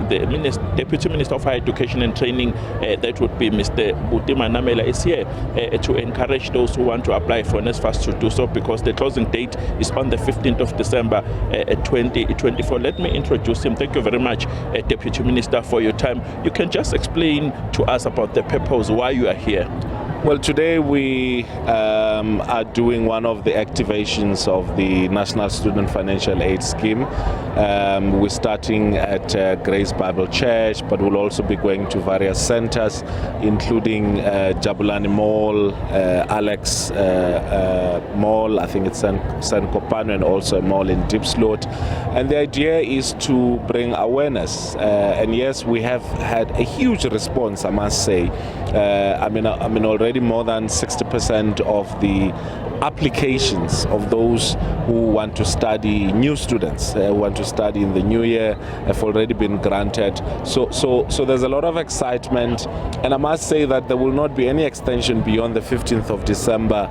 the Deputy Minister of Higher Education and Training, that would be Mr. Buti Manamela, is here to encourage those who want to apply for NSFAS to do so, because the closing date is on the 15th of December 2024. Let me introduce him. Thank you very much, Deputy Minister, for your time. You can just explain to us about the purpose, why you are here. Well, today we are doing one of the activations of the National Student Financial Aid Scheme. We're starting at Grace Bible Church, but we'll also be going to various centers, including Jabulani Mall, Alex Mall, I think it's San Kopano, and also a mall in Diepsloot. And the idea is to bring awareness. And yes, we have had a huge response, I must say. I mean, already more than 60% of the applications of those who want to study, new students who want to study in the new year, have already been granted. So there's a lot of excitement, and I must say that there will not be any extension beyond the 15th of December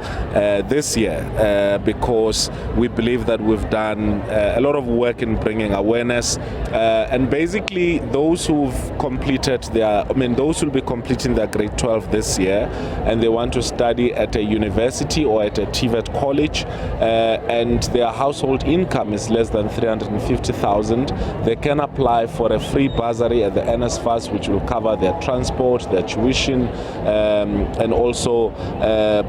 this year, because we believe that we've done a lot of work in bringing awareness, and basically those who've completed those will be completing their grade 12 this year, and they want to study at a university or at a TVET college, and their household income is less than 350,000, they can apply for a free bursary at the NSFAS, which will cover their transport, their tuition, and also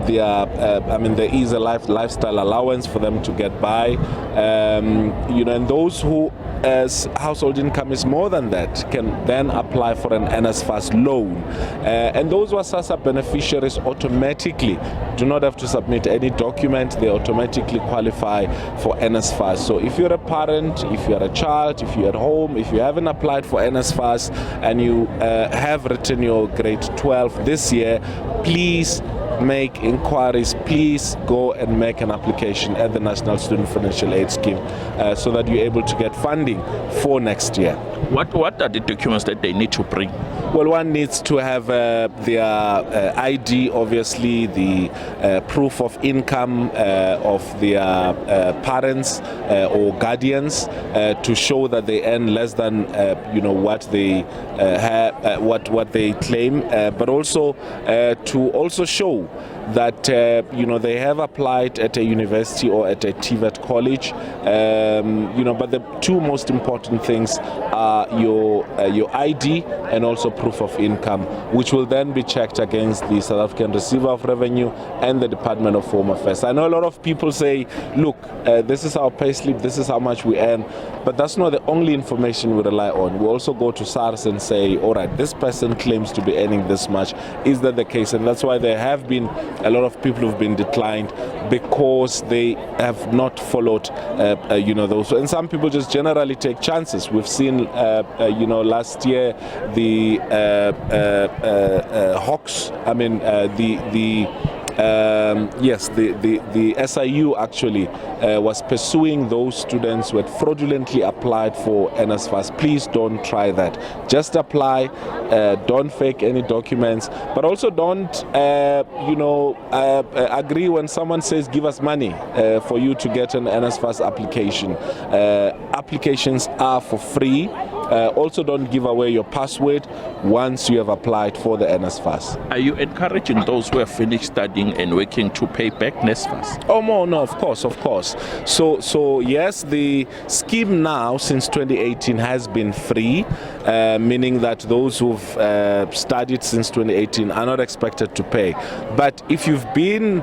there is a lifestyle allowance for them to get by. And those who as household income is more than that can then apply for an NSFAS loan, and those who are SASSA beneficiaries automatically do not have to submit any document. They automatically qualify for NSFAS. So if you're a parent, if you're a child, if you're at home, if you haven't applied for NSFAS and you have written your grade 12 this year, please make inquiries. Please go and make an application at the National Student Financial Aid Scheme so that you're able to get funding for next year. What are the documents that they need to bring? Well, one needs to have their ID, obviously, the proof of income of their parents or guardians to show that they earn less than what they what they claim, but also to also show that they have applied at a university or at a TVET college. But the two most important things are your ID and also proof of income, which will then be checked against the South African Receiver of Revenue and the Department of Home Affairs. I know a lot of people say, look, this is our payslip, this is how much we earn, but that's not the only information we rely on. We also go to SARS and say, all right, this person claims to be earning this much. Is that the case? And that's why there have been a lot of people who've been declined because they have not followed those. And some people just generally take chances. We've seen last year the Hawks, the SIU actually was pursuing those students who had fraudulently applied for NSFAS. Please don't try that. Just apply. Don't fake any documents, but also don't agree when someone says give us money for you to get an NSFAS application. Applications are for free. Also, don't give away your password once you have applied for the NSFAS. Are you encouraging those who have finished studying and working to pay back NSFAS? Oh, no, of course. So yes, the scheme now since 2018 has been free, meaning that those who've studied since 2018 are not expected to pay. But if you've been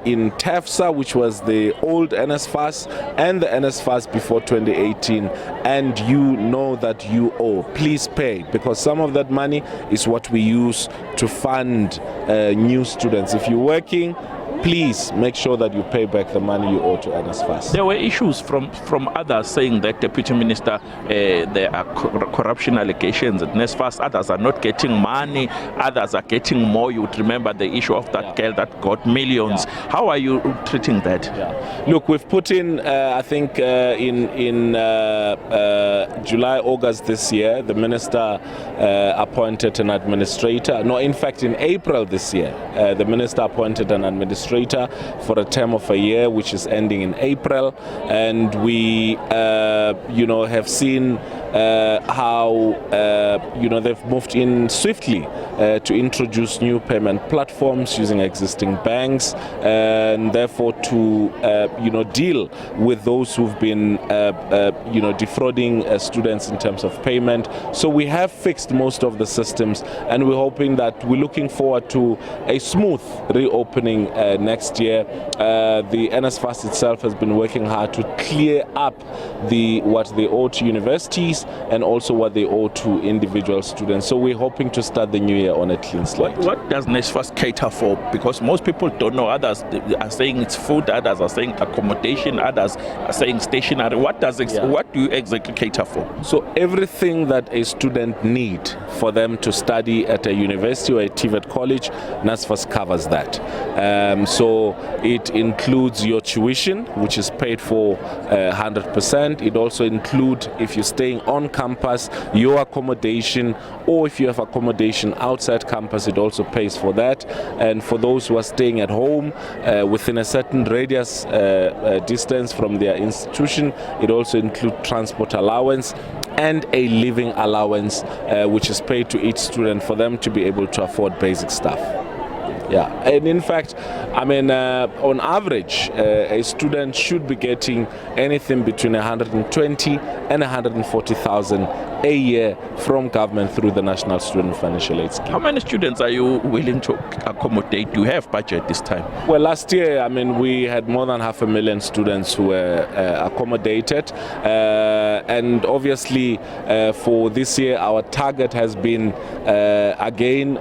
in TEFSA, which was the old NSFAS, and the NSFAS before 2018, and you know that you owe, please pay, because some of that money is what we use to fund new students. If you're working, please make sure that you pay back the money you owe to NSFAS. There were issues from others saying that, Deputy Minister, there are corruption allegations at NSFAS. Others are not getting money. Others are getting more. You would remember the issue of that girl that got millions. Yeah. How are you treating that? Yeah. Look, we've put in, I think in July, August this year, the minister appointed an administrator. No, in fact, in April this year, the minister appointed an administrator administrator for a term of a year, which is ending in April, and we have seen how they've moved in swiftly to introduce new payment platforms using existing banks, and therefore to deal with those who've been defrauding students in terms of payment. So we have fixed most of the systems, and we're hoping that we're looking forward to a smooth reopening next year. The NSFAS itself has been working hard to clear up what they owe to universities and also what they owe to individual students. So we're hoping to start the new year on a clean slate. What does NSFAS cater for? Because most people don't know. Others are saying it's food, others are saying accommodation, others are saying stationery. What do you exactly cater for? So everything that a student need for them to study at a university or a TVET college, NSFAS covers that. So it includes your tuition, which is paid for 100%. It also includes, if you're staying on campus, your accommodation, or if you have accommodation outside campus, it also pays for that. And for those who are staying at home within a certain radius distance from their institution, it also includes transport allowance and a living allowance, which is paid to each student for them to be able to afford basic stuff. Yeah, and in fact, on average, a student should be getting anything between 120 and 140,000 a year from government through the National Student Financial Aid Scheme. How many students are you willing to accommodate? Do you have budget this time? Well, last year, we had more than 500,000 students who were accommodated, and obviously for this year, our target has been again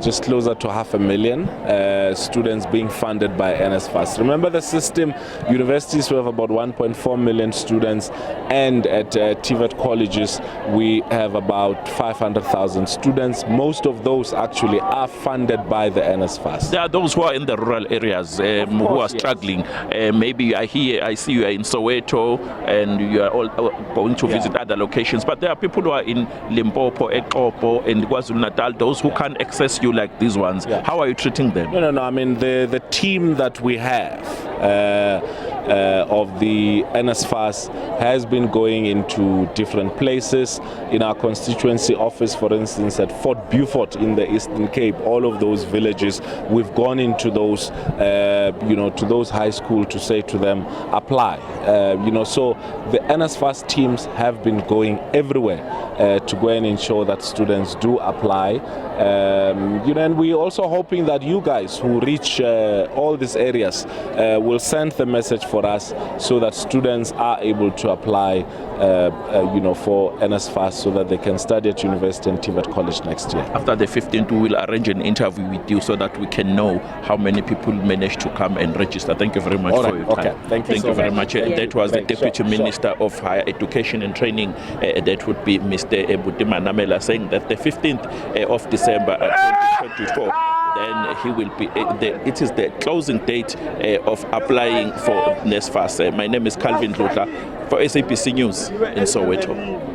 just closer to 500,000 students being funded by NSFAS. Remember the system, universities, we have about 1.4 million students, and at TVET colleges we have about 500,000 students. Most of those actually are funded by the NSFAS. There are those who are in the rural areas who are struggling. Maybe I see you are in Soweto and you are all going to visit other locations, but there are people who are in Limpopo, Ekopo, and KwaZulu-Natal, those who can't access you like these ones. How are you treating them? No. The team that we have of the NSFAS has been going into different places. In our constituency office, for instance, at Fort Beaufort in the Eastern Cape, all of those villages, we've gone into those, to those high school to say to them, apply. So the NSFAS teams have been going everywhere to go and ensure that students do apply. And we're also hoping that you guys who reach all these areas will send the message for us so that students are able to apply for NSFAS so that they can study at university and TVET college next year. After the 15th, we will arrange an interview with you so that we can know how many people managed to come and register. Thank you very much for your time. Okay. Thank you very much. That was the Deputy Minister of Higher Education and Training. That would be Mr. Buti Manamela, saying that the 15th of December 2024, then he will be. It is the closing date of applying for NSFAS. My name is Calvin Dludla for SABC News in Soweto.